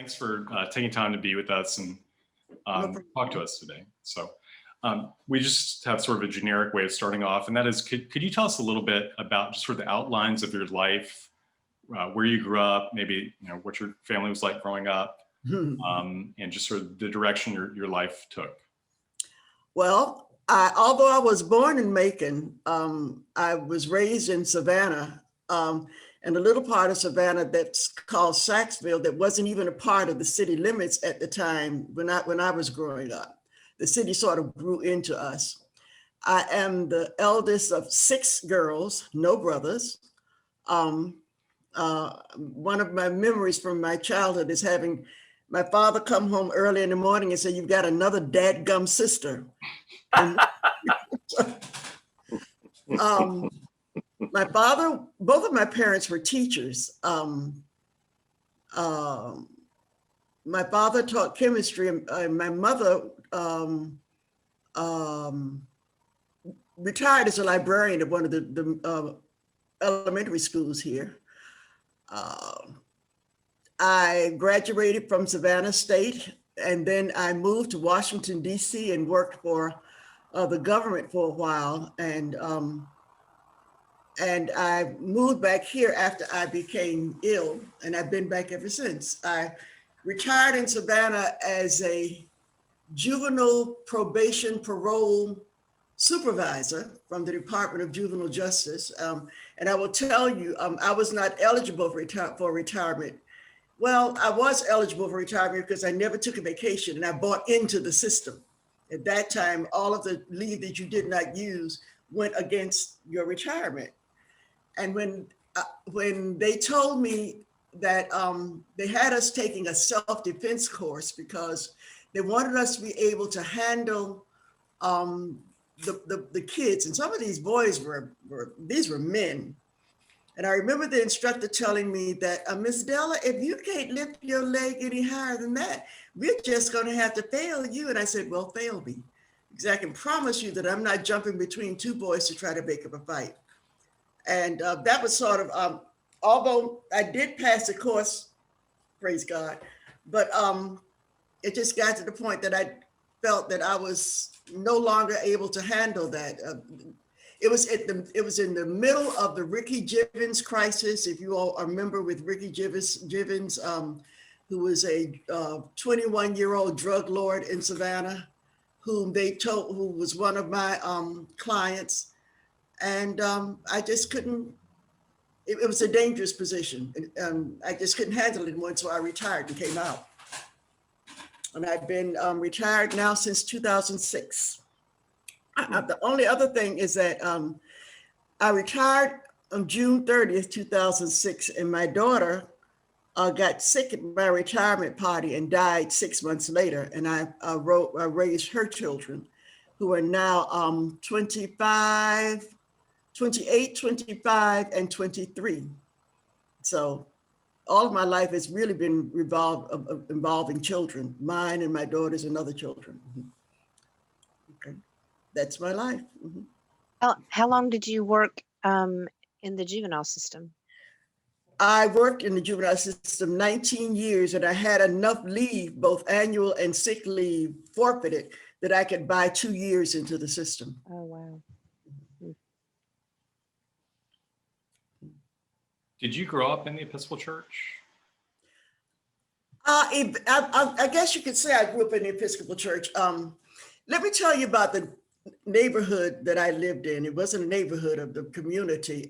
Thanks for taking time to be with us and talk to us today. So we just have sort of a generic way of starting off, and that is, could you tell us a little bit about just sort of the outlines of your life, where you grew up, maybe what your family was like growing up, and just sort of the direction your life took? Well, although I was born in Macon, I was raised in Savannah, and a little part of Savannah that's called Saxville that wasn't even a part of the city limits at the time when I was growing up. The city sort of grew into us. I am the eldest of 6 girls, no brothers. One of my memories from my childhood is having my father come home early in the morning and say, "You've got another dadgum sister." My father, both of my parents were teachers. My father taught chemistry, and my mother retired as a librarian at one of the elementary schools here. I graduated from Savannah State, and then I moved to Washington, D.C. and worked for the government for a while. And I moved back here after I became ill, and I've been back ever since. I retired in Savannah as a juvenile probation parole supervisor from the Department of Juvenile Justice. And I will tell you, I was not eligible for retirement. Well, I was eligible for retirement because I never took a vacation and I bought into the system. At that time, all of the leave that you did not use went against your retirement. And when they told me that they had us taking a self-defense course because they wanted us to be able to handle the kids, and some of these boys were men. And I remember the instructor telling me that, Miss Della, if you can't lift your leg any higher than that, we're just going to have to fail you. And I said, well, fail me, because I can promise you that I'm not jumping between 2 boys to try to make up a fight. And that was sort of, although I did pass the course, praise God, but it just got to the point that I felt that I was no longer able to handle that. It was in the middle of the Ricky Givens crisis, if you all remember, with Ricky Givens, who was a 21-year-old drug lord in Savannah, who was one of my clients. And I just couldn't, it was a dangerous position. I just couldn't handle it anymore, so I retired and came out. And I've been retired now since 2006. The only other thing is that I retired on June 30th, 2006, and my daughter got sick at my retirement party and died 6 months later. And I raised her children, who are now 28, 25, and 23. So all of my life has really been involving children, mine and my daughters and other children. Okay. That's my life. How long did you work in the juvenile system? I worked in the juvenile system 19 years, and I had enough leave, both annual and sick leave, forfeited, that I could buy 2 years into the system. Oh, wow. Did you grow up in the Episcopal Church? I guess you could say I grew up in the Episcopal Church. Let me tell you about the neighborhood that I lived in. It wasn't a neighborhood of the community.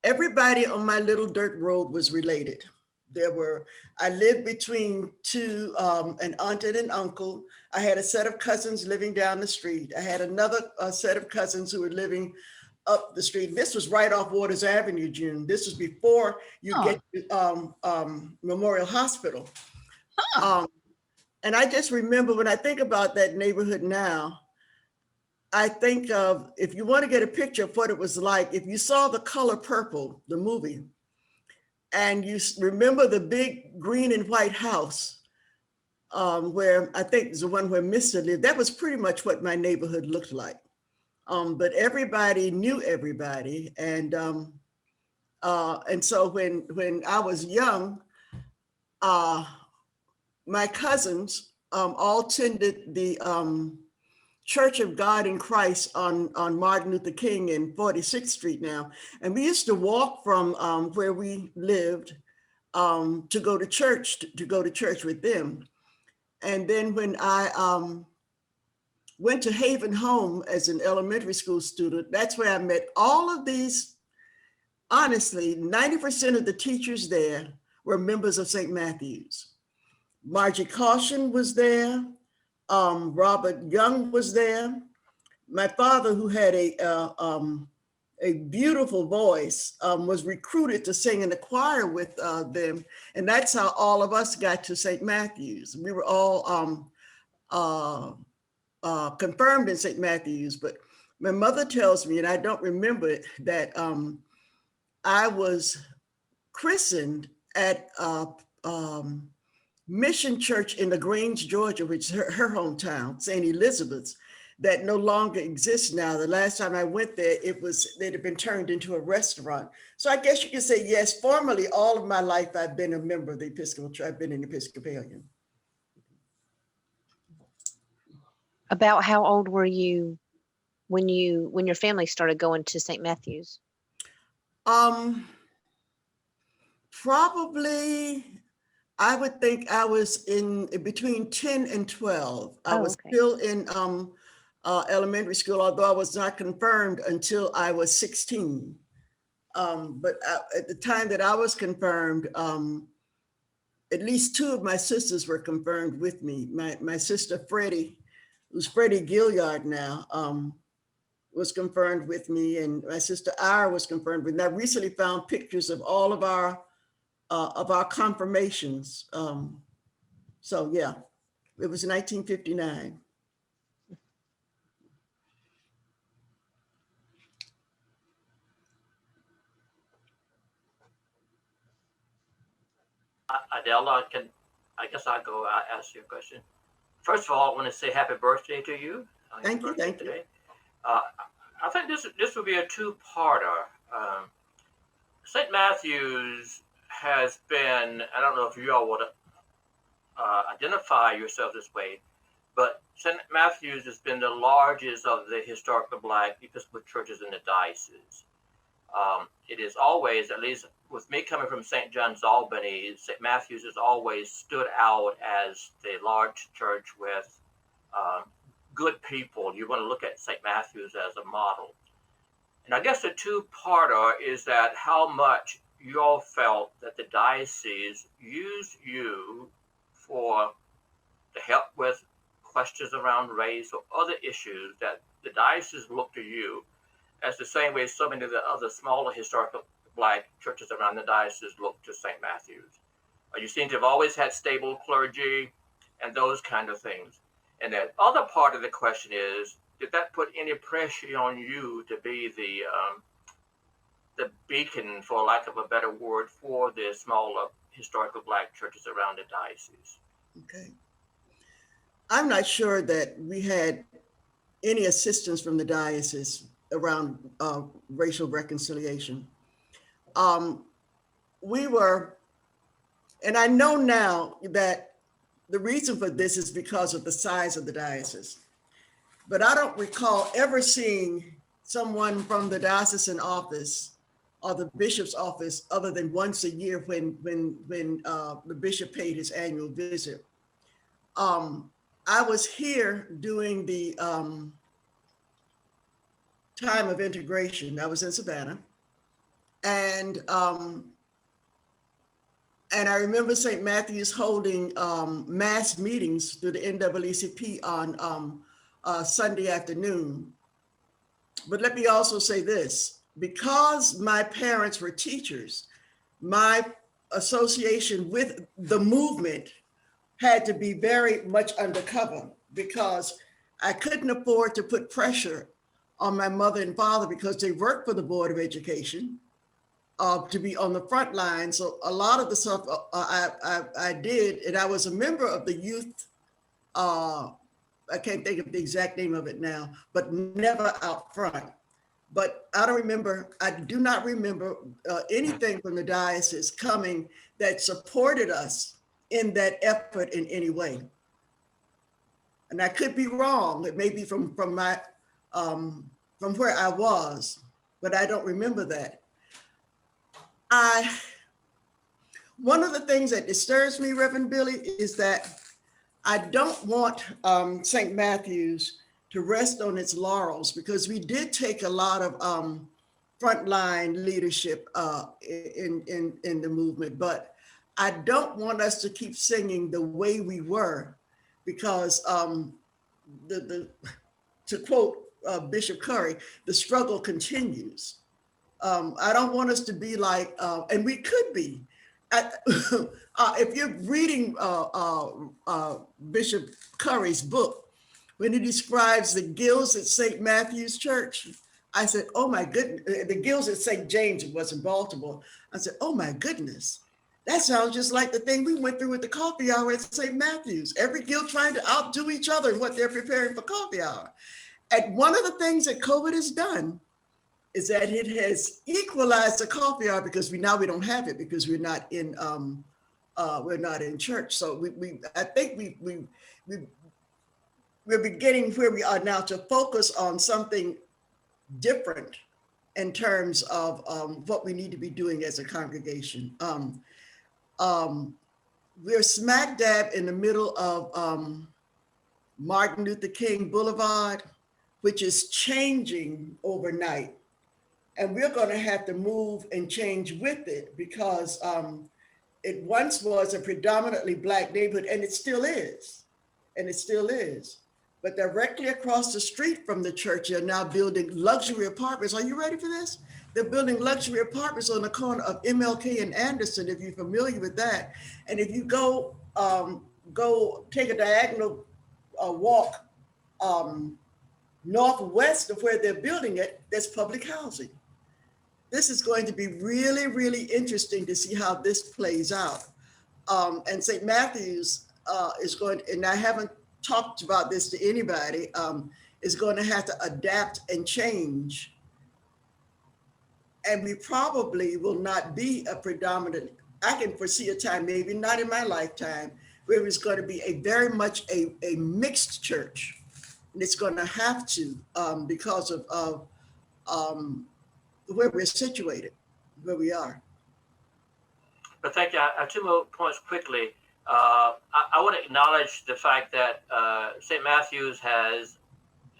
Everybody on my little dirt road was related. I lived between an aunt and an uncle. I had a set of cousins living down the street. I had another set of cousins who were living up the street. This was right off Waters Avenue, June. This was before you get to Memorial Hospital. And I just remember, when I think about that neighborhood now, I think of, if you want to get a picture of what it was like, if you saw The Color Purple, the movie, and you remember the big green and white house, where I think is the one where Mr. lived, that was pretty much what my neighborhood looked like. But everybody knew everybody. And so when I was young, my cousins all attended the Church of God in Christ on Martin Luther King and 46th Street now. And we used to walk from where we lived to go to church with them. And then when I went to Haven Home as an elementary school student, that's where I met all of these. Honestly, 90% of the teachers there were members of St. Matthew's. Margie Caution was there. Robert Young was there. My father, who had a beautiful voice, was recruited to sing in the choir with them. And that's how all of us got to St. Matthew's. We were all confirmed in St. Matthew's, but my mother tells me, and I don't remember it, that I was christened at Mission Church in LaGrange, Georgia, which is her hometown, St. Elizabeth's, that no longer exists now. The last time I went there, it had been turned into a restaurant. So I guess you could say, yes, formally, all of my life, I've been a member of the Episcopal Church. I've been an Episcopalian. About how old were you when your family started going to St. Matthew's? Probably, I would think I was in between 10 and 12. I was okay. still in elementary school, although I was not confirmed until I was 16. But at the time that I was confirmed, at least two of my sisters were confirmed with me. My sister Freddie, who's Freddie Gilliard now, was confirmed with me, and my sister Ira was confirmed with me. I recently found pictures of all of our confirmations. So yeah, it was 1959. Idella, I guess I'll ask you a question. First of all, I want to say happy birthday to you. Thank you. Today. I think this will be a two-parter. St. Matthew's has been, I don't know if you all would identify yourself this way, but St. Matthew's has been the largest of the historically Black Episcopal churches in the diocese. It is always, at least with me coming from St. John's, Albany, St. Matthew's has always stood out as the large church with good people. You want to look at St. Matthew's as a model. And I guess the two-parter is that how much you all felt that the diocese used you to help with questions around race or other issues, that the diocese looked to you as the same way so many of the other smaller historical Black churches around the diocese look to St. Matthew's. You seem to have always had stable clergy and those kind of things. And the other part of the question is, did that put any pressure on you to be the beacon, for lack of a better word, for the smaller historical Black churches around the diocese? Okay. I'm not sure that we had any assistance from the diocese around racial reconciliation. We were, and I know now that the reason for this is because of the size of the diocese, but I don't recall ever seeing someone from the diocesan office or the bishop's office other than once a year when the bishop paid his annual visit. I was here doing the time of integration. I was in Savannah, and I remember St. Matthew's holding mass meetings through the NAACP on Sunday afternoon. But let me also say this, because my parents were teachers, my association with the movement had to be very much undercover, because I couldn't afford to put pressure on my mother and father because they worked for the Board of Education to be on the front line. So a lot of the stuff I did, and I was a member of the youth, I can't think of the exact name of it now, but never out front. But I do not remember anything from the diocese coming that supported us in that effort in any way. And I could be wrong. It may be from my from where I was, but I don't remember that. One of the things that disturbs me, Reverend Billy, is that I don't want St. Matthew's to rest on its laurels, because we did take a lot of frontline leadership in the movement, but I don't want us to keep singing the way we were, because to quote Bishop Curry, the struggle continues. I don't want us to be like, and we could be. If you're reading Bishop Curry's book, when he describes the guilds at St. Matthew's Church, I said, oh my goodness, the guilds at St. James, it was in Baltimore. I said, oh my goodness, that sounds just like the thing we went through with the coffee hour at St. Matthew's. Every guild trying to outdo each other in what they're preparing for coffee hour. And one of the things that COVID has done is that it has equalized the coffee hour, because we don't have it, because we're not in church. So I think we're beginning where we are now to focus on something different in terms of what we need to be doing as a congregation. We're smack dab in the middle of Martin Luther King Boulevard, which is changing overnight. And we're going to have to move and change with it, because it once was a predominantly Black neighborhood, and it still is. But directly across the street from the church, they're now building luxury apartments. Are you ready for this? They're building luxury apartments on the corner of MLK and Anderson, if you're familiar with that. And if you go take a diagonal walk northwest of where they're building it, there's public housing. This is going to be really, really interesting to see how this plays out. And St. Matthew's is going, and I haven't talked about this to anybody, is going to have to adapt and change. And we probably will not be a predominant, I can foresee a time, maybe not in my lifetime, where it's going to be a very much a mixed church. And it's going to have to, because of where we're situated, where we are. But thank you. I have two more points quickly. I want to acknowledge the fact that St. Matthew's has,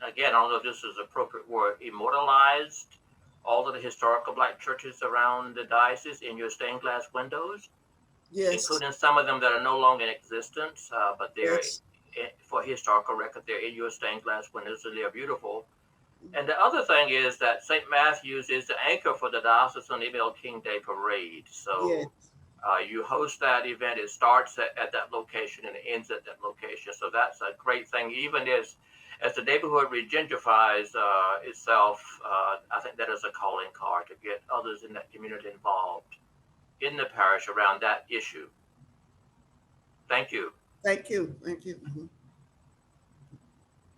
again, I don't know if this is an appropriate word, immortalized all of the historical Black churches around the diocese in your stained glass windows. Yes. Including some of them that are no longer in existence, but they're, yes, for historical record, they're in your stained glass windows, and they're beautiful. And the other thing is that St. Matthew's is the anchor for the Diocesan Emil King Day Parade. So yes, you host that event. It starts at that location and it ends at that location. So that's a great thing. Even as the neighborhood regentrifies itself, I think that is a calling card to get others in that community involved in the parish around that issue. Thank you. Thank you. Thank you. Mm-hmm.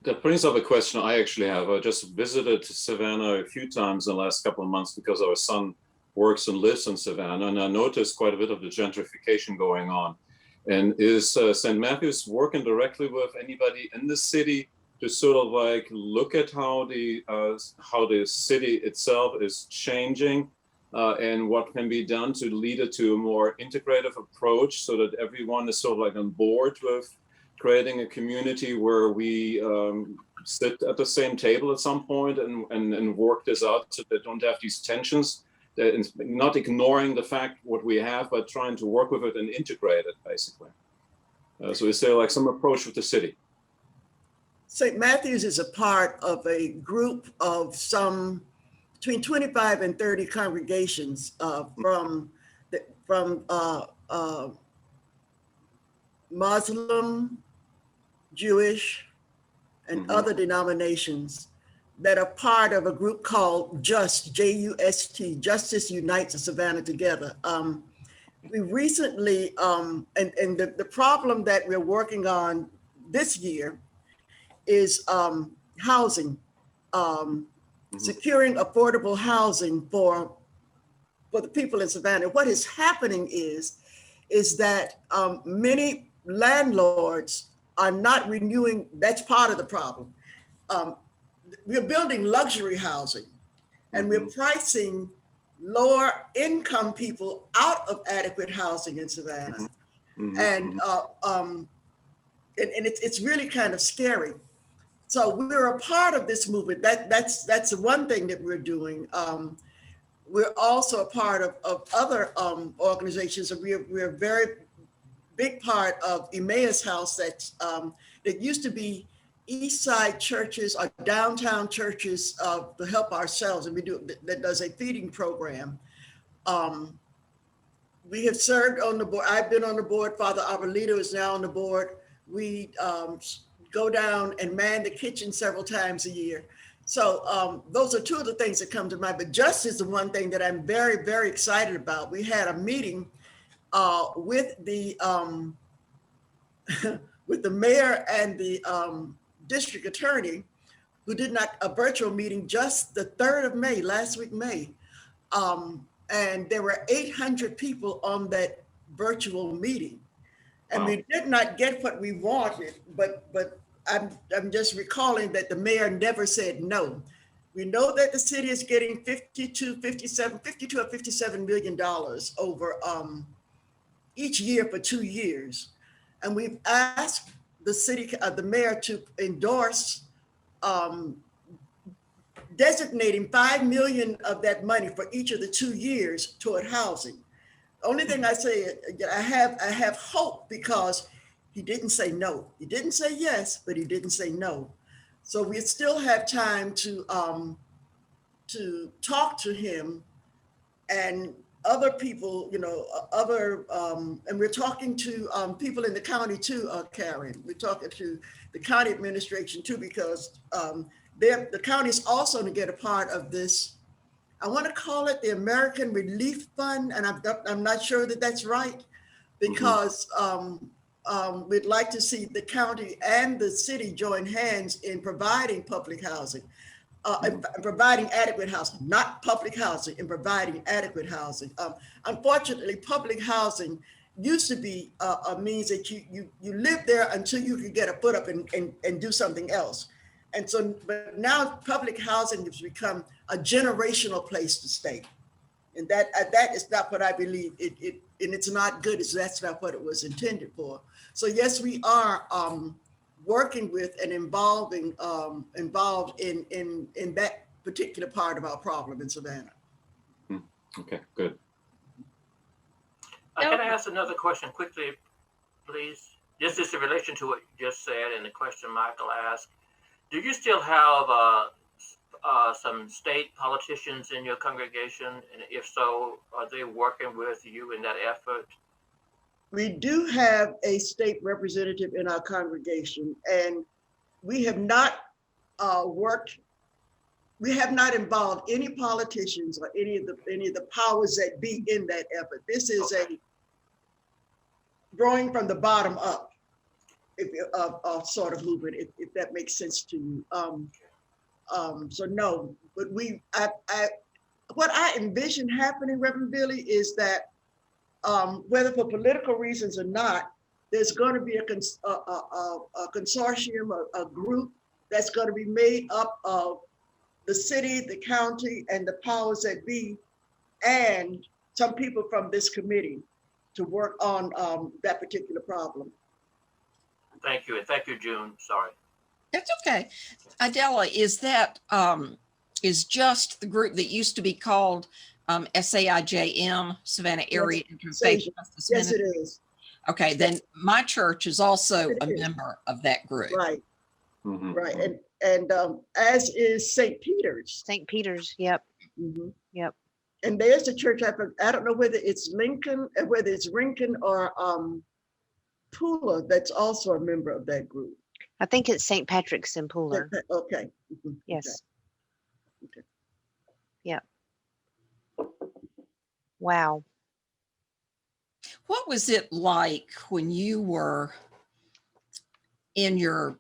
That brings up a question I actually have. I just visited Savannah a few times in the last couple of months because our son works and lives in Savannah, and I noticed quite a bit of the gentrification going on. And is St. Matthew's working directly with anybody in the city to sort of like look at how the city itself is changing and what can be done to lead it to a more integrative approach so that everyone is sort of like on board with creating a community where we sit at the same table at some point and work this out so they don't have these tensions, not ignoring the fact what we have, but trying to work with it and integrate it, basically. So is there like some approach with the city? St. Matthew's is a part of a group of some between 25 and 30 congregations from Muslim, Jewish, and other denominations that are part of a group called JUST, J-U-S-T, Justice Unites Savannah Together. We recently, and the problem that we're working on this year is housing, securing affordable housing for the people in Savannah. What is happening is is that many landlords are not renewing. That's part of the problem. We're building luxury housing, and we're pricing lower income people out of adequate housing in Savannah. And it's really kind of scary. So we're a part of this movement. That's one thing that we're doing. We're also a part of other organizations. We're a very big part of Emmaus House that used to be East Side churches or downtown churches to help ourselves, and that does a feeding program. We have served on the board. I've been on the board. Father Abuelito is now on the board. We go down and man the kitchen several times a year. So those are two of the things that come to mind. But justice is the one thing that I'm very, very excited about. We had a meeting with the with the mayor and the district attorney, who did not a virtual meeting just the 3rd of May, last week, May. And there were 800 people on that virtual meeting. And we did not get what we wanted, but I'm just recalling that the mayor never said no. We know that the city is getting $52 or $57 million over each year for 2 years. And we've asked the city, the mayor to endorse designating $5 million of that money for each of the 2 years toward housing. The only thing I say, I have hope, because he didn't say no. He didn't say yes, but he didn't say no. So we still have time to talk to him and other people, and we're talking to people in the county too, Karen. We're talking to the county administration too, because the county is also to get a part of this. I want to call it the American Relief Fund, and I'm not sure that that's right, because we'd like to see the county and the city join hands in providing public housing, and providing adequate housing, not public housing, and providing adequate housing. Unfortunately, public housing used to be a means that you live there until you could get a foot up and do something else. And so, but now public housing has become a generational place to stay. And that is not what I believe. And it's not good. That's not what it was intended for. So yes, we are working with and involved in that particular part of our problem in Savannah. Okay, good. Can I ask another question quickly, please? This is in relation to what you just said and the question Michael asked. Do you still have some state politicians in your congregation? And if so, are they working with you in that effort? We do have a state representative in our congregation, and we have not we have not involved any politicians or any of the powers that be in that effort. This is a growing from the bottom up, sort of movement, if that makes sense to you. So no, but what I envision happening, Reverend Billy, is that whether for political reasons or not, there's going to be a consortium, a group that's going to be made up of the city, the county, and the powers that be, and some people from this committee to work on that particular problem. Thank you, and thank you, June. Sorry. That's okay. Idella, is that is just the group that used to be called SAIJM, Savannah Area Interfaith Justice Yes, Ministry? it is. Okay, then my church is also a member of that group. Right, right, and as is St. Peter's. St. Peter's, yep. Yep. And there's a church, I don't know whether it's Lincoln or Pula, that's also a member of that group. I think it's St. Patrick's in Pooler. Okay. Yes. Okay. Yep. Wow. What was it like when you were in your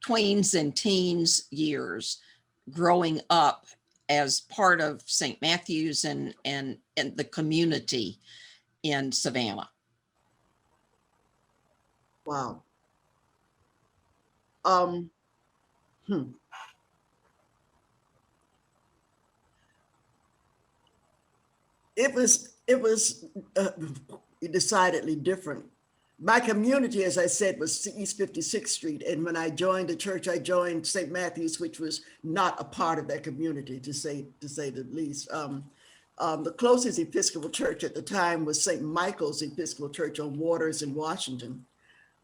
tweens and teens years growing up as part of St. Matthew's and the community in Savannah? Wow. Um, hmm. It was decidedly different. My community, as I said, was East 56th Street. And when I joined the church, I joined St. Matthew's, which was not a part of that community, to say the least. The closest Episcopal church at the time was St. Michael's Episcopal Church on Waters in Washington.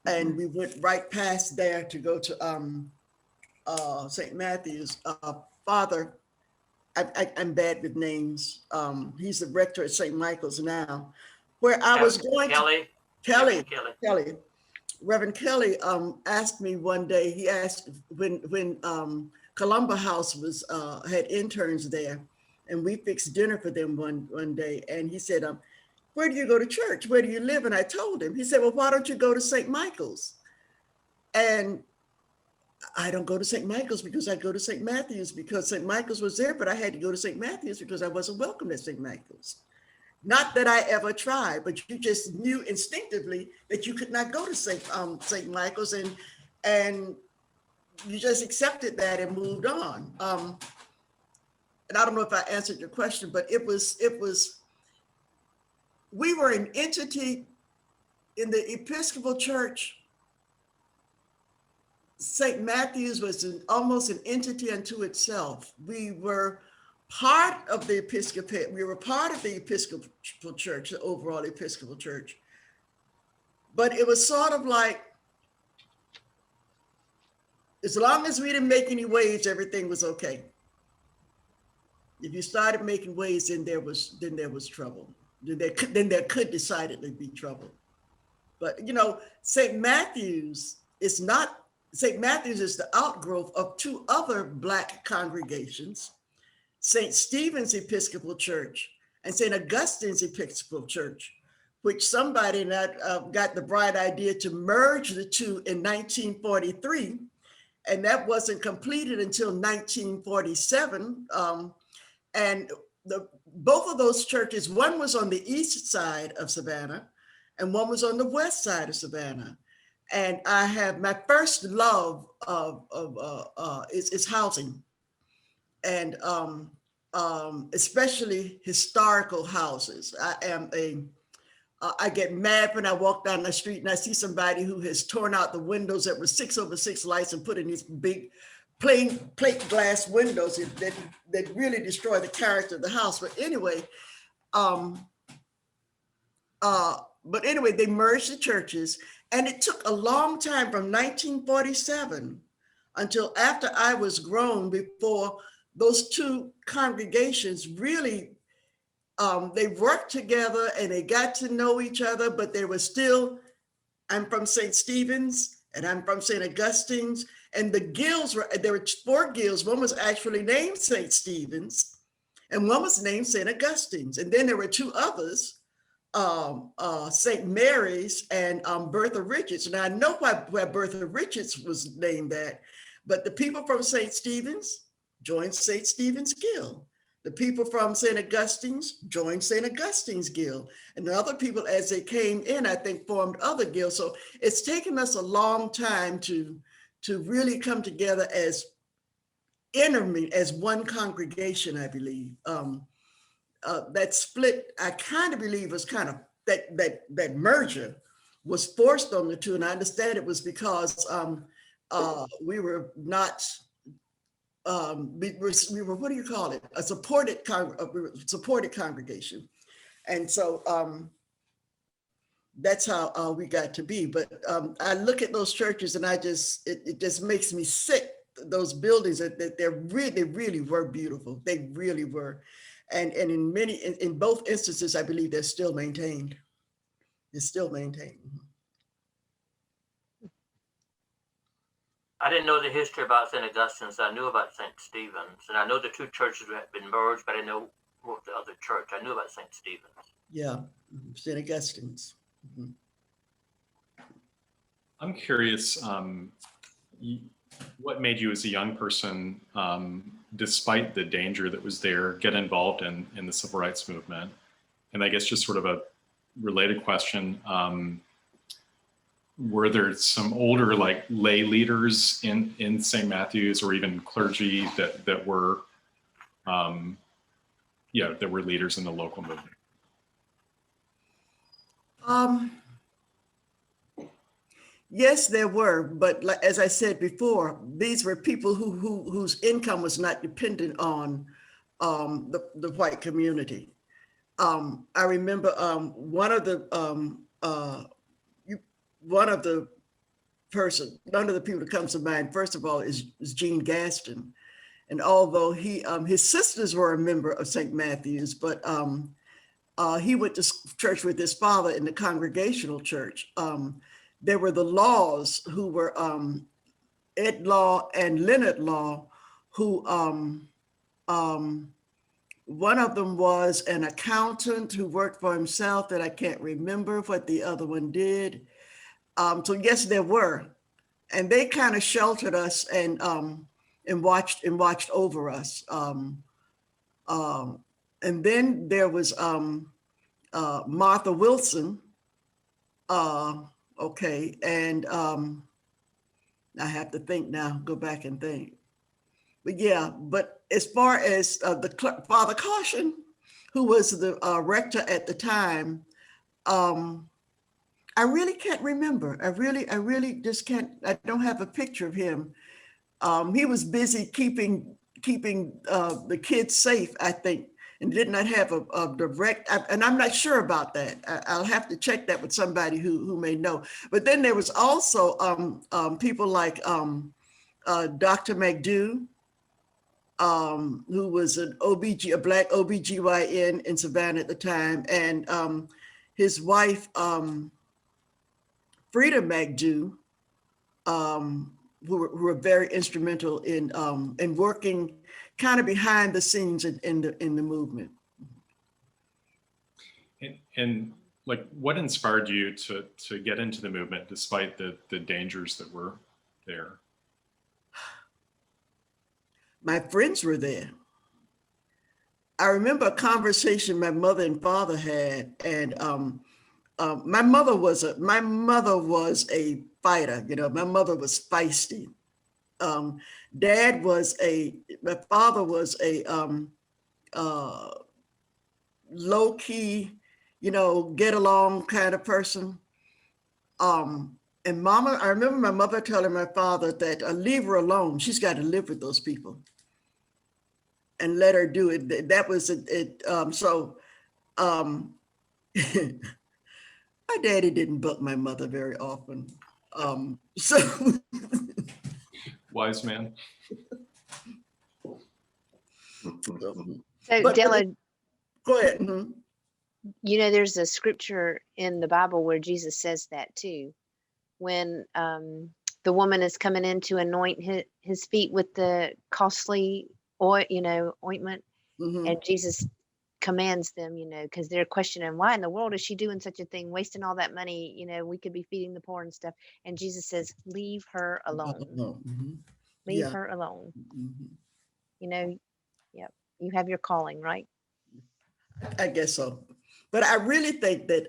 And we went right past there to go to St. Matthew's. Father, I'm bad with names. He's the rector at St. Michael's now, where I was going Kelly. Kelly. Reverend Kelly asked me one day, he asked when Columba House was had interns there, and we fixed dinner for them one day, and he said, where do you go to church? Where do you live? And I told him. He said, well, why don't you go to St. Michael's? And I don't go to St. Michael's because I go to St. Matthew's, because St. Michael's was there, but I had to go to St. Matthew's because I wasn't welcome at St. Michael's. Not that I ever tried, but you just knew instinctively that you could not go to St. Michael's, and you just accepted that and moved on. And I don't know if I answered your question, but we were an entity in the Episcopal Church. St. Matthew's was almost an entity unto itself. We were part of the Episcopal, we were part of the Episcopal Church, the overall Episcopal Church. But it was sort of like, as long as we didn't make any waves, everything was okay. If you started making waves, then there was trouble. Then there could decidedly be trouble. But you know, St. Matthew's is the outgrowth of two other Black congregations, St. Stephen's Episcopal Church and St. Augustine's Episcopal Church, which somebody got the bright idea to merge the two in 1943. And that wasn't completed until 1947. And both of those churches, one was on the east side of Savannah and one was on the west side of Savannah. And I have my first love is housing, and especially historical houses. I get mad when I walk down the street and I see somebody who has torn out the windows that were 6/6 lights and put in these big plate glass windows that really destroy the character of the house. But anyway, they merged the churches, and it took a long time from 1947 until after I was grown before those two congregations really, they worked together and they got to know each other, but there was still, I'm from St. Stephen's and I'm from St. Augustine's, and the guilds there were 4 guilds. One was actually named St. Stephen's and one was named St. Augustine's. And then there were 2 others, St. Mary's and Bertha Richards. And I know why Bertha Richards was named that, but the people from St. Stephen's joined St. Stephen's Guild. The people from St. Augustine's joined St. Augustine's Guild. And the other people, as they came in, I think formed other guilds. So it's taken us a long time to really come together as one congregation, I believe. That split, I kind of believe was kind of, that merger was forced on the two. And I understand it was because we were not, we were, what do you call it? A supported congregation. And so that's how we got to be. But I look at those churches and it just makes me sick. Those buildings that they really were beautiful. They really were. And in both instances, I believe they're still maintained. They're still maintained. I didn't know the history about St. Augustine's. I knew about St. Stephen's, and I know the 2 churches had been merged, but I didn't know what the other church. I knew about St. Stephen's. Yeah, St. Augustine's. Mm-hmm. I'm curious, what made you as a young person, despite the danger that was there, get involved in the civil rights movement? And I guess just sort of a related question, were there some older like lay leaders in St. Matthew's, or even clergy that were, that were leaders in the local movement? Yes, there were, but as I said before, these were people whose income was not dependent on the white community. I remember one of the people that comes to mind, first of all, is Gene Gaston. And although his sisters were a member of St. Matthew's, but he went to church with his father in the Congregational Church. There were the Laws, who were Ed Law and Leonard Law, who one of them was an accountant who worked for himself, that I can't remember what the other one did. So yes, there were, and they kind of sheltered us and watched over us. And then there was Martha Wilson. Okay, and I have to think now, go back and think. But yeah, but as far as Father Caution, who was the rector at the time, I really can't remember. I really just can't. I don't have a picture of him. He was busy keeping the kids safe, I think, and did not have a direct, and I'm not sure about that. I'll have to check that with somebody who may know. But then there was also people like Dr. McDew, who was a black OBGYN in Savannah at the time, and his wife, Frida McDew, who were very instrumental in working kind of behind the scenes in the movement. And like, what inspired you to get into the movement despite the dangers that were there? My friends were there. I remember a conversation my mother and father had, and my mother was a fighter. You know, my mother was feisty. My father was a low key, get along kind of person. And Mama, I remember my mother telling my father that leave her alone. She's got to live with those people, and let her do it. That was it. My daddy didn't buck my mother very often. Wise man. So Della, go ahead. Mm-hmm. There's a scripture in the Bible where Jesus says that too. When the woman is coming in to anoint his feet with the costly ointment, Mm-hmm. and Jesus commands them, because they're questioning, why in the world is she doing such a thing, wasting all that money? We could be feeding the poor and stuff. And Jesus says, leave her alone. Mm-hmm. Leave her alone. Mm-hmm. Yep. You have your calling, right? I guess so. But I really think that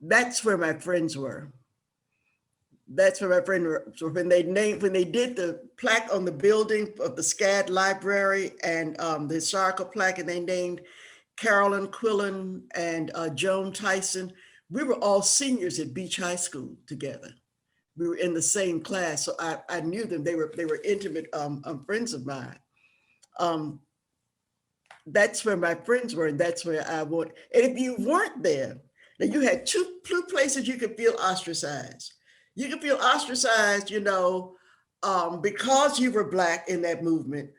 that's where my friends were. That's where my friends were. So when they did the plaque on the building of the SCAD library and the historical plaque, and they named Carolyn Quillen and Joan Tyson, we were all seniors at Beach High School together. We were in the same class, so I knew them. They were intimate friends of mine. That's where my friends were, and that's where I want. And if you weren't there, then you had two places you could feel ostracized. You could feel ostracized, because you were Black in that movement.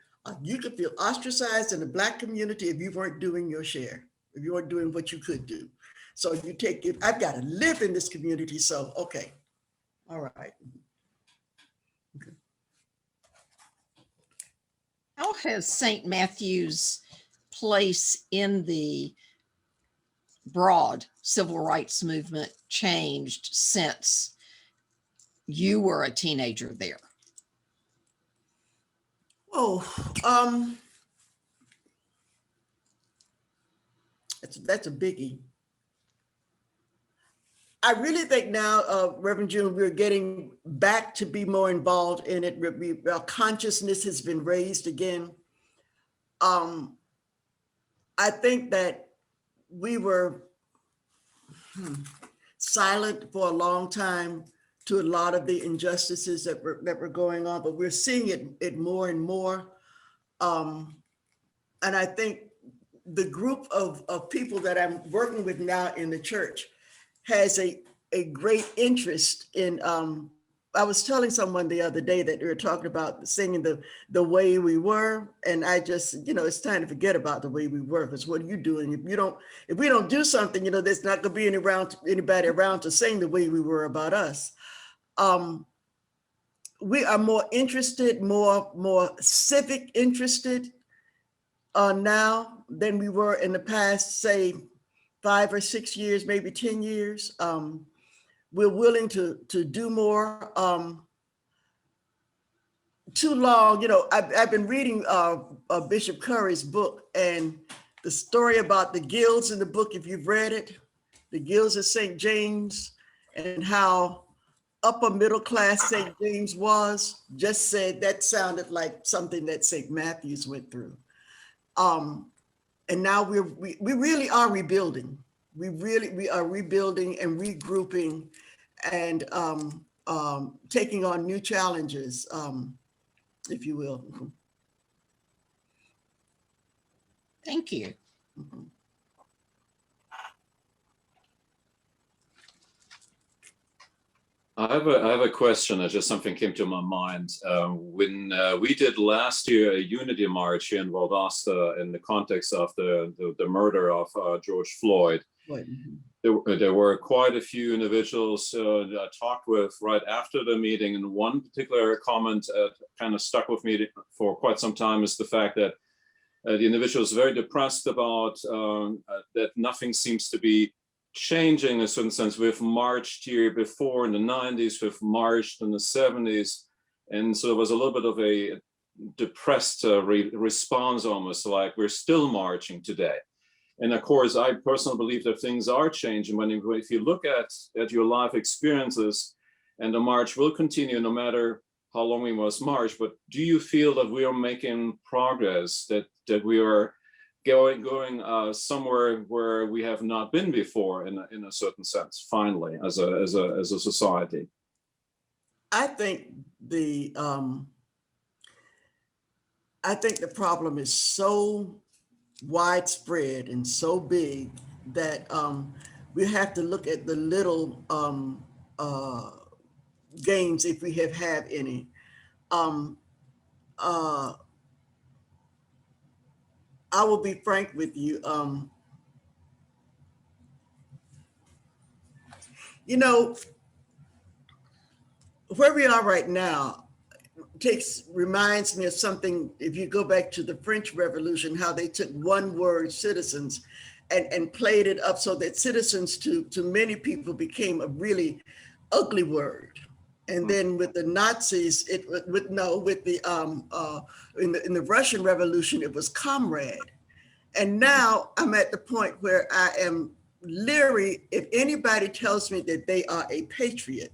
You could feel ostracized in the Black community if you weren't doing your share, if you weren't doing what you could do. So you take it, I've got to live in this community, so okay, all right. Okay. How has St. Matthew's place in the broad civil rights movement changed since you were a teenager there? Oh, that's a biggie. I really think now, Reverend June, we're getting back to be more involved in it. Our consciousness has been raised again. I think that we were silent for a long time to a lot of the injustices that were going on, but we're seeing it more and more. And I think the group of people that I'm working with now in the church has a great interest in, I was telling someone the other day that we were talking about singing the way we were. And I just, it's time to forget about the way we were, because what are you doing? If we don't do something, there's not gonna be anybody around to sing the way we were about us. We are more interested, more civic interested now than we were in the past, say 5 or 6 years, maybe 10 years. We're willing to do more. Too long, I've been reading Bishop Curry's book, and the story about the guilds in the book, if you've read it, the guilds of St. James, and how upper middle class St. James was, just said that sounded like something that St. Matthew's went through. And now we really are rebuilding. We are rebuilding and regrouping and taking on new challenges, if you will. Thank you. I have a question. Just something came to my mind. When we did last year a unity march here in Valdosta in the context of the murder of George Floyd, there were quite a few individuals that I talked with right after the meeting, and one particular comment kind of stuck with me for quite some time is the fact that the individual is very depressed about that nothing seems to be changing in a certain sense. We've marched here before in the 90s, we've marched in the 70s, and so there was a little bit of a depressed response, almost like we're still marching today. And of course, I personally believe that things are changing. When if you look at your life experiences, and the march will continue no matter how long we must march, but do you feel that we are making progress, that we are going somewhere where we have not been before in a certain sense, finally, as a society? I think the problem is so widespread and so big that we have to look at the little gains, if we have had any. I will be frank with you. Where we are right now reminds me of something. If you go back to the French Revolution, how they took one word, citizens, and played it up so that citizens to many people became a really ugly word. And then with the Nazis, in the Russian Revolution, it was comrade. And now I'm at the point where I am leery if anybody tells me that they are a patriot,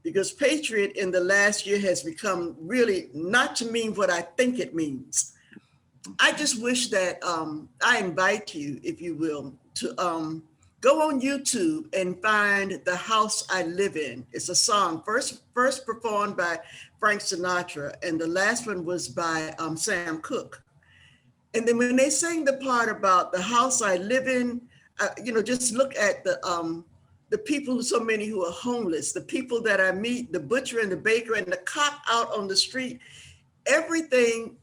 because patriot in the last year has become really not to mean what I think it means. I just wish that I invite you, if you will, to go on YouTube and find The House I Live In. It's a song first performed by Frank Sinatra, and the last one was by Sam Cooke. And then when they sang the part about the house I live in, just look at the people, so many who are homeless, the people that I meet, the butcher and the baker and the cop out on the street, everything.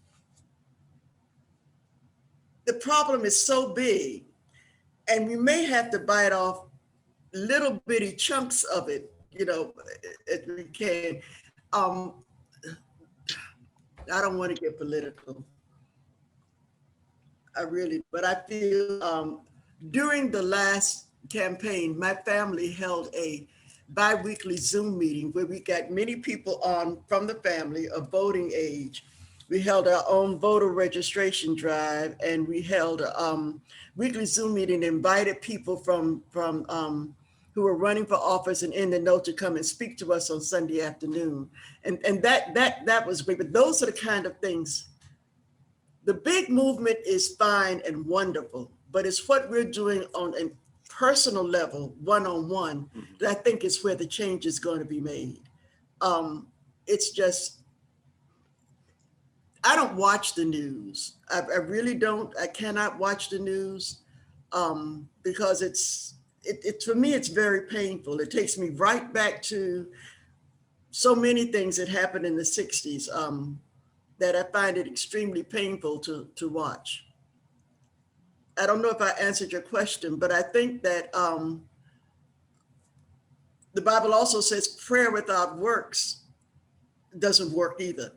The problem is so big, and we may have to bite off little bitty chunks of it, if we can. I don't want to get political. But I feel during the last campaign, my family held a bi-weekly Zoom meeting where we got many people on from the family of voting age. We held our own voter registration drive, and we held a weekly Zoom meeting, invited people from who are running for office and in the know to come and speak to us on Sunday afternoon. And that was great. But those are the kind of things. The big movement is fine and wonderful, but it's what we're doing on a personal level, one-on-one, that I think is where the change is going to be made. It's just, I don't watch the news. I really don't. I cannot watch the news because it's for me, it's very painful. It takes me right back to so many things that happened in the 60s that I find it extremely painful to watch. I don't know if I answered your question, but I think that the Bible also says prayer without works doesn't work either.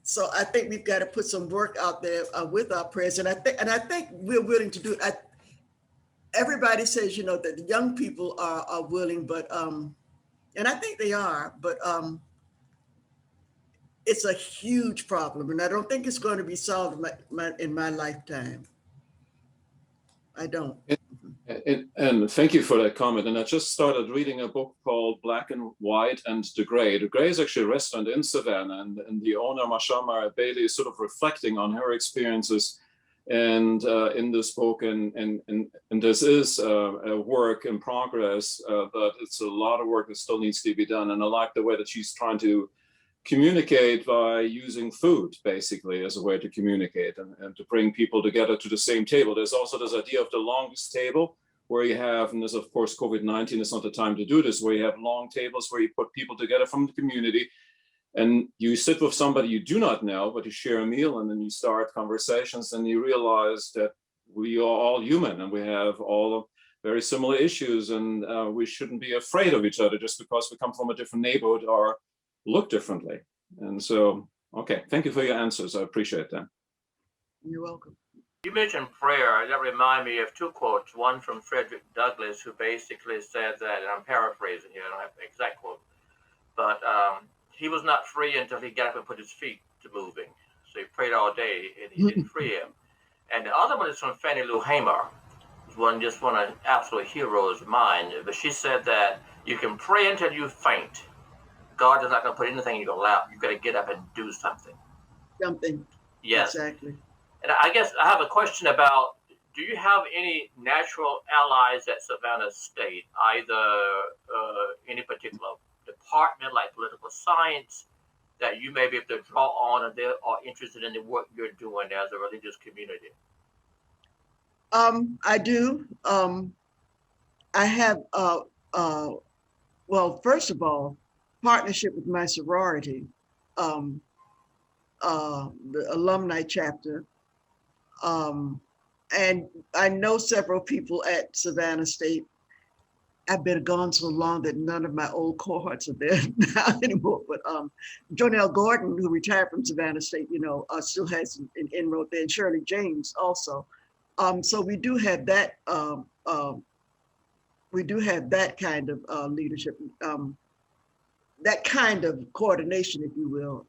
So I think we've got to put some work out there with our prayers, and I think we're willing to do it. Everybody says, you know, that the young people are willing, but and I think they are, but it's a huge problem, and I don't think it's going to be solved in my lifetime. I don't. And thank you for that comment. And I just started reading a book called Black and White and the Gray. The Gray is actually a restaurant in Savannah, and the owner, Mashama Bailey, is sort of reflecting on her experiences and in this book. And this is a work in progress, but it's a lot of work that still needs to be done. And I like the way that she's trying to communicate by using food, basically, as a way to communicate and to bring people together to the same table. There's also this idea of the longest table, where you have, and this, of course, COVID-19 is not the time to do this, where you have long tables where you put people together from the community, and you sit with somebody you do not know, but you share a meal, and then you start conversations, and you realize that we are all human, and we have all very similar issues, and we shouldn't be afraid of each other just because we come from a different neighborhood or look differently. And so, okay, thank you for your answers. I appreciate them. You're welcome. You mentioned prayer. That reminded me of two quotes. One from Frederick Douglass, who basically said that, and I'm paraphrasing here, I don't have the exact quote, but he was not free until he got up and put his feet to moving. So he prayed all day and he didn't free him. And the other one is from Fannie Lou Hamer, one of absolute heroes of mine. But she said that you can pray until you faint. God is not going to put anything in your lap. You've got to get up and do something. Something. Yes. Exactly. And I guess I have a question about, do you have any natural allies at Savannah State, either any particular department like political science that you may be able to draw on, or they are interested in the work you're doing as a religious community? I do. I have, well, first of all, partnership with my sorority, the alumni chapter. And I know several people at Savannah State. I've been gone so long that none of my old cohorts are there now anymore. But Jonelle Gordon, who retired from Savannah State, you know, still has an inroad there, and Shirley James also. So we do have that. We do have that kind of leadership, that kind of coordination, if you will.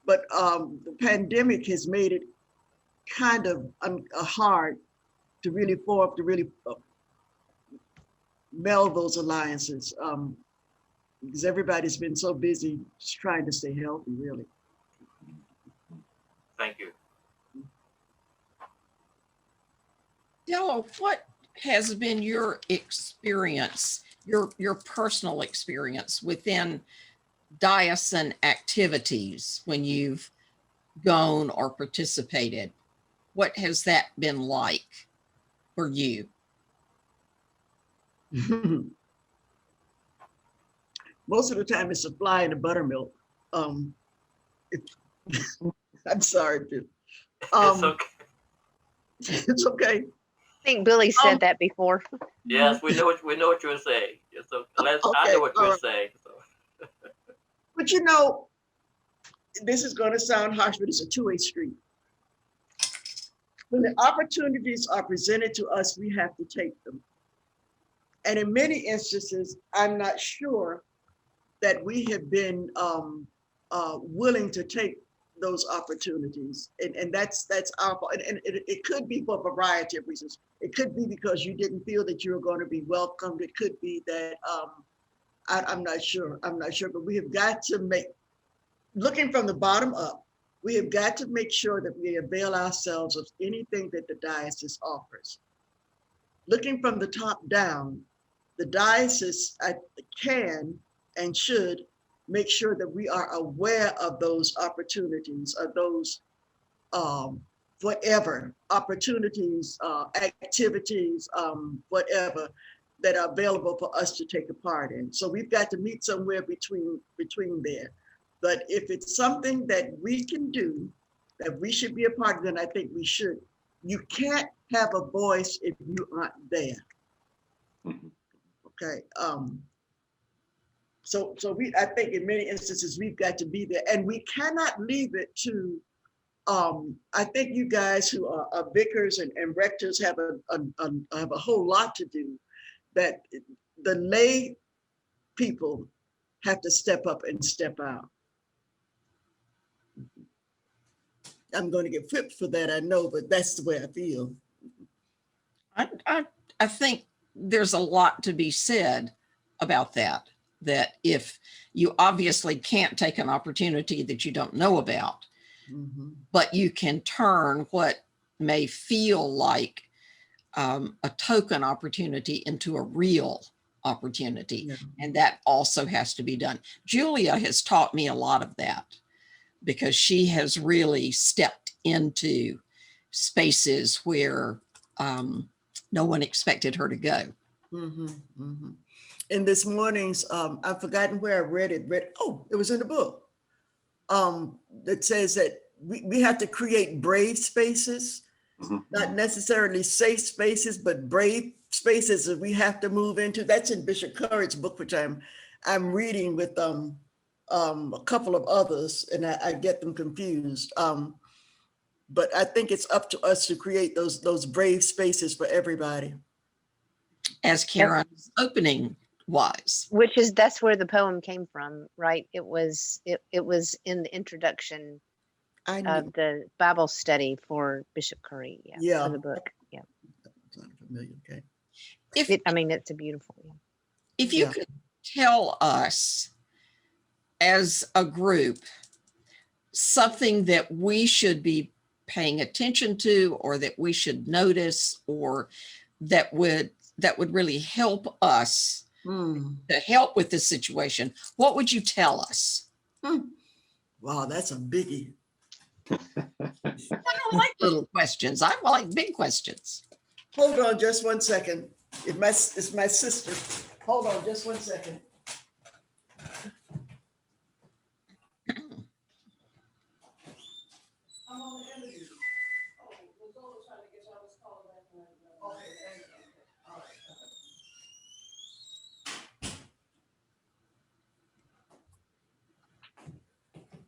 But the pandemic has made it kind of hard to really form, to really meld those alliances, because everybody's been so busy just trying to stay healthy, really. Thank you. Della, what has been your experience, your personal experience within Dyson Activities when you've gone or participated? What has that been like for you? Most of the time it's a fly in the buttermilk. I'm sorry, Bill. It's okay. It's okay. I think Billy said that before. Yes, we know what you're saying. So I know what you're saying. So. But you know, this is going to sound harsh, but it's a two-way street. When the opportunities are presented to us, we have to take them. And in many instances, I'm not sure that we have been willing to take those opportunities. And that's our fault. And it could be for a variety of reasons. It could be because you didn't feel that you were going to be welcomed. It could be that, I'm not sure, but we have got to looking from the bottom up, we have got to make sure that we avail ourselves of anything that the diocese offers. Looking from the top down, the diocese can and should make sure that we are aware of those opportunities, of those whatever opportunities, activities, whatever that are available for us to take a part in. So we've got to meet somewhere between there. But if it's something that we can do, that we should be a part of, then I think we should. You can't have a voice if you aren't there. Okay. So I think in many instances we've got to be there, and we cannot leave it to. I think you guys who are vicars and rectors have a whole lot to do. That the lay people have to step up and step out. I'm going to get flipped for that, I know, but that's the way I feel. I think there's a lot to be said about that if you obviously can't take an opportunity that you don't know about, but you can turn what may feel like a token opportunity into a real opportunity. Yeah. And that also has to be done. Julia has taught me a lot of that, because she has really stepped into spaces where no one expected her to go. In this morning's, I've forgotten where I read it. Oh, it was in the book. That says that we have to create brave spaces, not necessarily safe spaces, but brave spaces that we have to move into. That's in Bishop Curry's book, which I'm reading with a couple of others, and I get them confused. But I think it's up to us to create those brave spaces for everybody. As Karen's opening was. That's where the poem came from, right? It was in the introduction of the Bible study for Bishop Curry. Yeah. For the book. Yeah. It's not familiar. Okay. It's a beautiful. Yeah. If you could tell us, as a group, something that we should be paying attention to, or that we should notice, or that would really help us to help with this situation, what would you tell us? Wow, that's a biggie. I don't like little questions. I like big questions. Hold on just one second. It's my sister. Hold on just one second.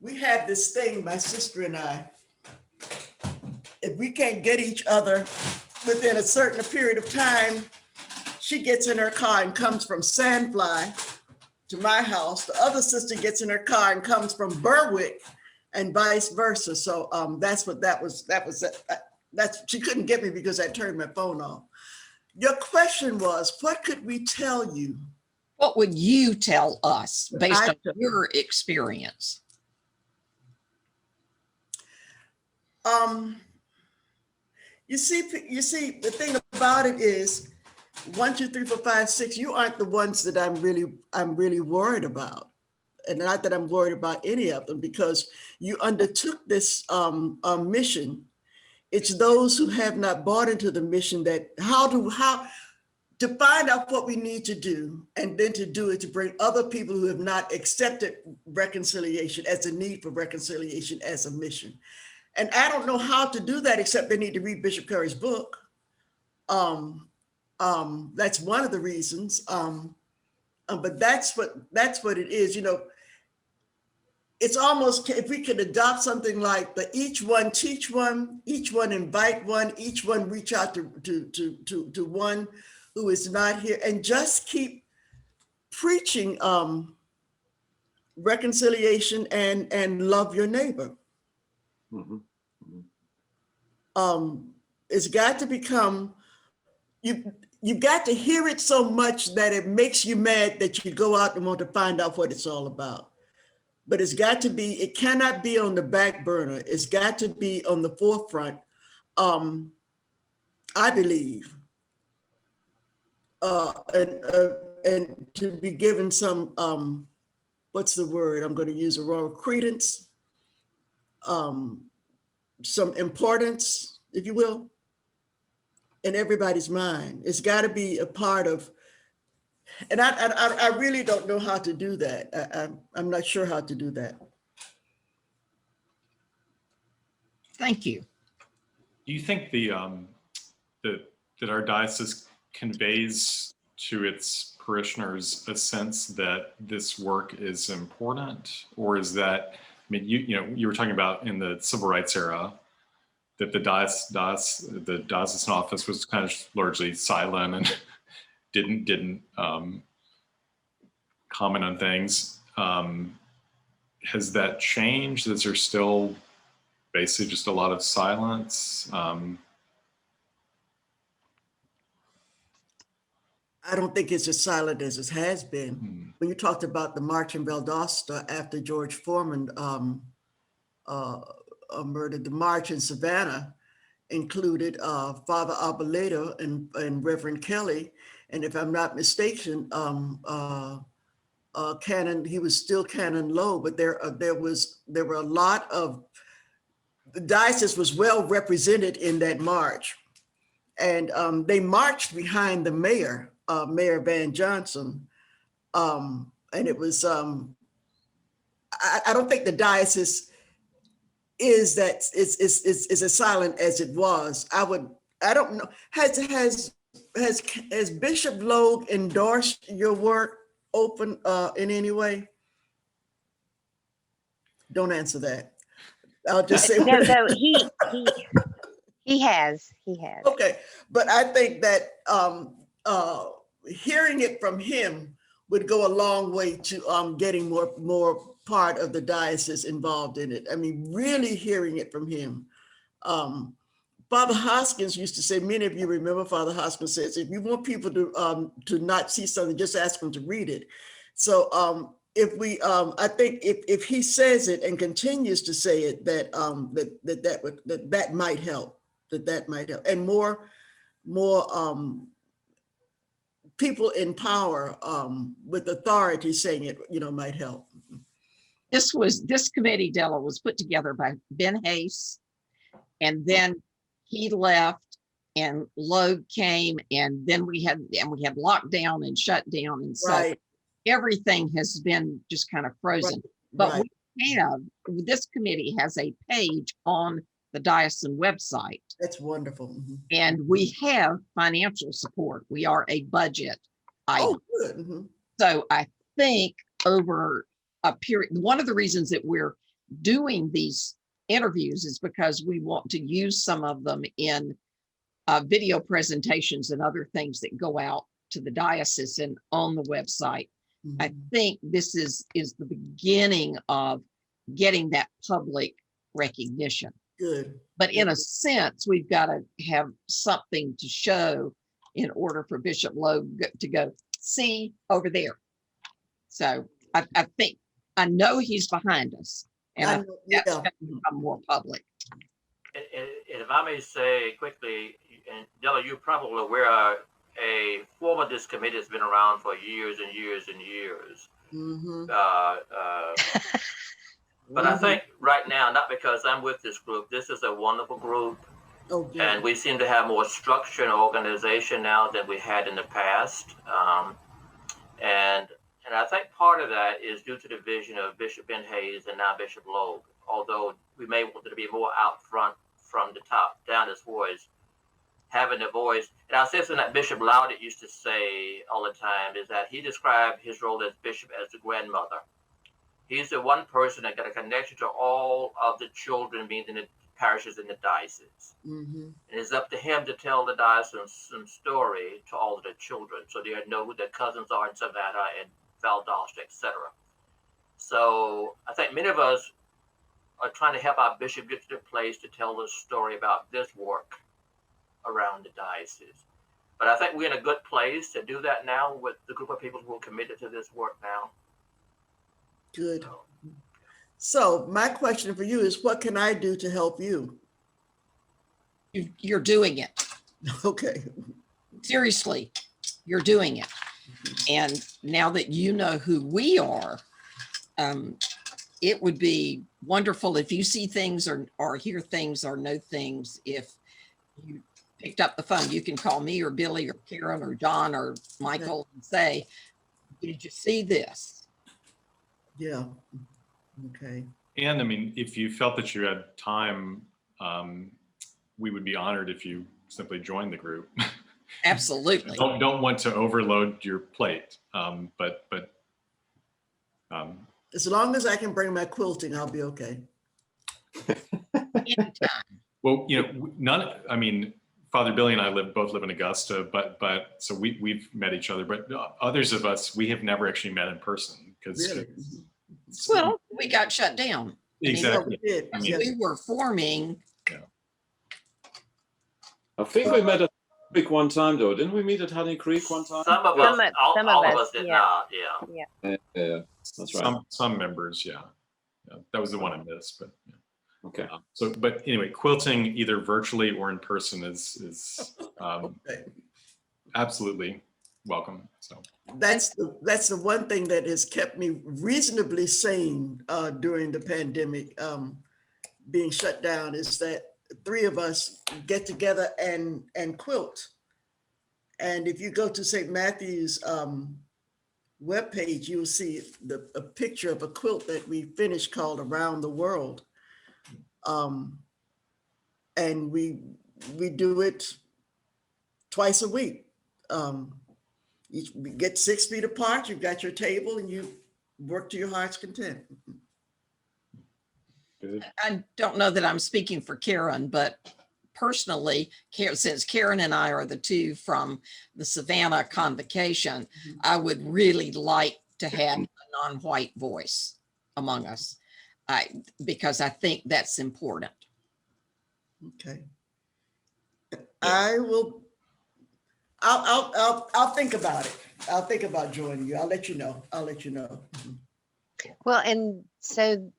We have this thing, my sister and I, if we can't get each other within a certain period of time, she gets in her car and comes from Sandfly to my house. The other sister gets in her car and comes from Berwick, and vice versa. So that's what that was. She couldn't get me because I turned my phone off. Your question was, what could we tell you? What would you tell us based on your experience? You see, the thing about it is 1, 2, 3, 4, 5, 6, you aren't the ones that I'm really worried about. And not that I'm worried about any of them, because you undertook this mission. It's those who have not bought into the mission that how to find out what we need to do, and then to do it, to bring other people who have not accepted reconciliation as a need for reconciliation as a mission. And I don't know how to do that, except they need to read Bishop Curry's book. That's one of the reasons. But that's what it is. You know, it's almost, if we could adopt something like the each one teach one, each one invite one, each one reach out to one who is not here, and just keep preaching reconciliation and love your neighbor. Mhm. Mhm. It's got to become, you got to hear it so much that it makes you mad that you go out and want to find out what it's all about. But it's got to be, it cannot be on the back burner. It's got to be on the forefront. I believe, and to be given some, what's the word? I'm going to use a wrong credence, some importance, if you will, in everybody's mind. It's got to be a part of, and I really don't know how to do that. I'm not sure how to do that. Thank you. Do you think that our diocese conveys to its parishioners a sense that this work is important, or is that, I mean, you were talking about in the civil rights era that the diocesan office was kind of largely silent and didn't comment on things. Has that changed? Is there still basically just a lot of silence? I don't think it's as silent as it has been. When you talked about the march in Valdosta after George Foreman murdered, the march in Savannah included Father Arboleda and Reverend Kelly. And if I'm not mistaken, Canon, he was still Canon Low, but there were a lot of, the diocese was well represented in that march. And they marched behind the mayor, Mayor Van Johnson. And it was, I don't think the diocese is as silent as it was. I don't know, has Bishop Logue endorsed your work open in any way? Don't answer that. I'll just say No, he has. okay, but I think that hearing it from him would go a long way to getting more part of the diocese involved in it. I mean, really hearing it from him. Father Hoskins used to say, many of you remember Father Hoskins says, if you want people to not see something, just ask them to read it. So if we, I think if he says it and continues to say it, that might help. That might help, and more people in power with authority saying it, might help. This committee, Della, was put together by Ben Hayes, and then he left and Loeb came, and then we had lockdown and shutdown, and so Right. everything has been just kind of frozen. But Right. this committee has a page on the diocesan website. That's wonderful. Mhm. And we have financial support. We are a budget item. Oh, good. Mhm. So I think over a period, one of the reasons that we're doing these interviews is because we want to use some of them in video presentations and other things that go out to the diocese and on the website. I Mhm. think this is the beginning of getting that public recognition. Good. But in a sense, we've got to have something to show in order for Bishop Loeb to go, see over there. So I think, I know he's behind us, and I think that's going to become more public. And if I may say quickly, and Della, you're probably aware, a form of this committee has been around for years and years and years. Mhm. But I think right now, not because I'm with this group, this is a wonderful group. Oh, good. And we seem to have more structure and organization now than we had in the past. And I think part of that is due to the vision of Bishop Ben Hayes and now Bishop Logue, although we may want to be more out front from the top down as far as having a voice. And I'll say something that Bishop Laudet used to say all the time, is that he described his role as bishop as the grandmother. He's the one person that got a connection to all of the children being in the parishes in the diocese. Mm-hmm. And it's up to him to tell the diocesan story to all of the children, so they know who their cousins are in Savannah and Valdosta, etc. So I think many of us trying to help our bishop get to the place to tell the story about this work around the diocese. But I think we're in a good place to do that now with the group of people who are committed to this work now. Good. So my question for you is, what can I do to help you? You're doing it. Okay. Seriously, you're doing it. And now that you know who we are, it would be wonderful if you see things or hear things or know things. If you picked up the phone, you can call me or Billy or Karen or John or Michael and say, did you see this? Yeah. Okay. And I mean, if you felt that you had time, we would be honored if you simply joined the group. Absolutely. Don't want to overload your plate, but As long as I can bring my quilting, I'll be okay. Anytime. well, I mean, Father Billy and I both live in Augusta, but so we've met each other, but others of us, we have never actually met in person because Really? Well, we got shut down. exactly. Yeah, we did. I mean, We were forming. I think we met at Creek one time though. Didn't we meet at Honey Creek one time? Some of Some us, of- all, some of all of us, us did yeah. not. Yeah. Yeah, that's right. some members, yeah. That was the one I missed, but yeah. Okay. So, but anyway, quilting either virtually or in person is Okay. absolutely welcome. So That's the one thing that has kept me reasonably sane during the pandemic being shut down, is that three of us get together and quilt. And if you go to St. Matthew's webpage, you'll see a picture of a quilt that we finished called Around the World. And we do it twice a week. You get 6 feet apart, you've got your table, and you work to your heart's content. good. I don't know that I'm speaking for Karen, but personally, since Karen and I are the two from the Savannah convocation, I would really like to have a non-white voice among us, because I think that's important. Okay. I'll think about it. I'll think about joining you. I'll let you know. Well, and so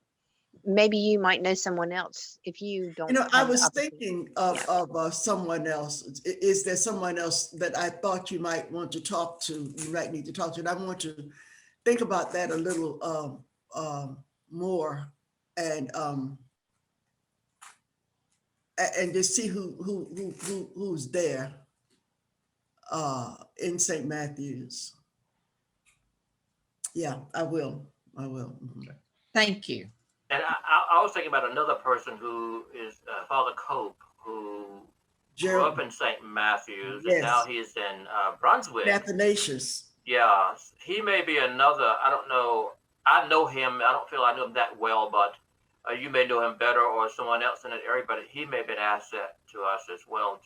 maybe you might know someone else if you don't. I have the was opportunity. thinking of someone else. Is there someone else that I thought you might want to talk to? You might need to talk to, and I want to think about that a little more, and just see who's there in St. Matthew's. Yeah, I will. Mhm. Thank you. And I was thinking about another person who is Father Cope, who grew up in St. Matthew's, Yes. and now he's in Brunswick. Athanasius. Yeah, he may be another. I don't know. I know him. I don't feel I know him that well, but you may know him better, or someone else in that area. But he may be an asset to us as well.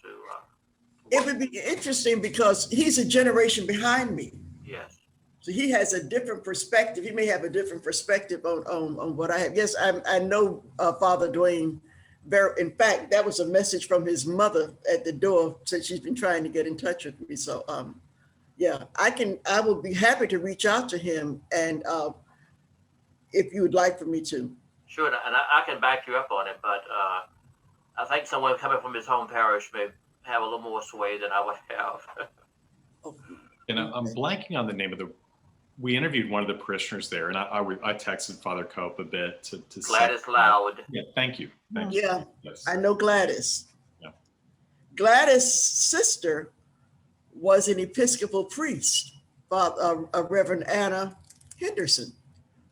It would be interesting because he's a generation behind me. Yes. So he has a different perspective. He may have a different perspective on what I have. Yes, I know Father Dwayne. In fact, that was a message from his mother at the door, since she's been trying to get in touch with me. So yeah, I will be happy to reach out to him, and if you would like for me to. Sure, and I can back you up on it, but I think someone coming from his home parish may have a little more sway than I would have. And I'm blanking on the name of we interviewed one of the parishioners there, and I texted Father Cope a bit to Gladys Loud. Yeah, thank you. Thank you. Yeah, Yes. I know Gladys. Yeah. Gladys' sister was an Episcopal priest, Reverend Anna Henderson.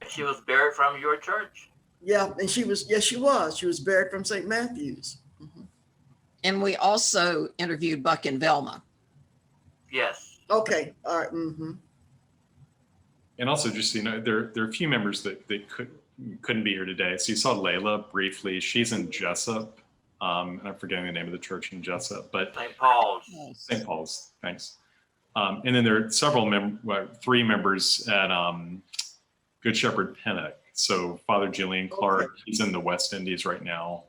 She was buried from your church. Yeah, and she was. She was buried from St. Matthew's. Mhm. And we also interviewed Buck and Velma. Yes. Okay, all right. Mm-hmm. And also, just there are a few members that couldn't be here today. So you saw Layla briefly. She's in Jessup, and I'm forgetting the name of the church in Jessup, but St. Paul's. St. Paul's. Thanks. And then there are three members at Good Shepherd Pennock. So Father Julian Clark, Okay. he's in the West Indies right now,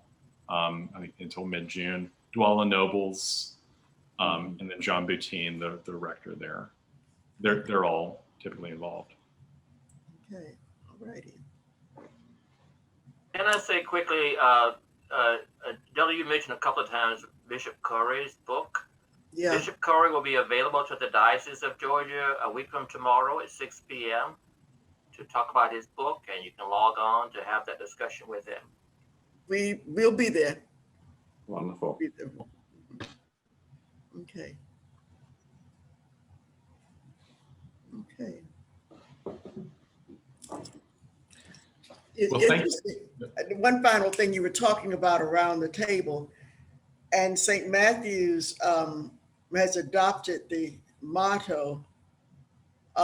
I think until mid-June. Dwala Nobles, and then John Boutine, the rector there. They're all typically involved. Okay, all righty. Can I say quickly, Della, you mentioned a couple of times Bishop Curry's book. Yeah, Bishop Curry will be available to the Diocese of Georgia a week from tomorrow at 6 p.m. to talk about his book, and you can log on to have that discussion with him. we'll be there. Wonderful. Be there. Okay. Okay. It's Well, thank interesting. One final thing you were talking about around the table, and St. Matthew's has adopted the motto,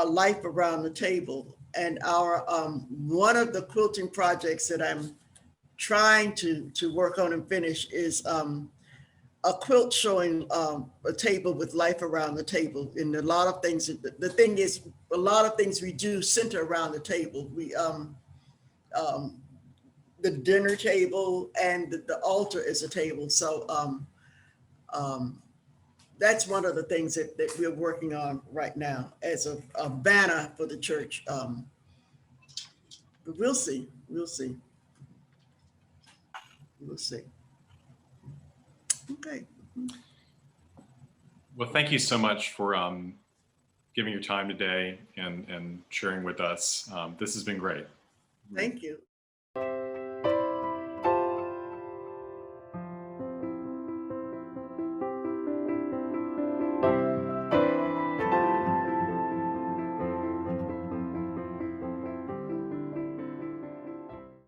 life around the table. And our one of the quilting projects that I'm trying to work on and finish is a quilt showing a table with life around the table. And a lot of things, the thing is, a lot of things we do center around the table. We the dinner table and the altar is a table. So that's one of the things that we're working on right now as a banner for the church. But we'll see. We'll see. We'll see. Okay. Well, thank you so much for giving your time today and sharing with us. This has been great. Thank you.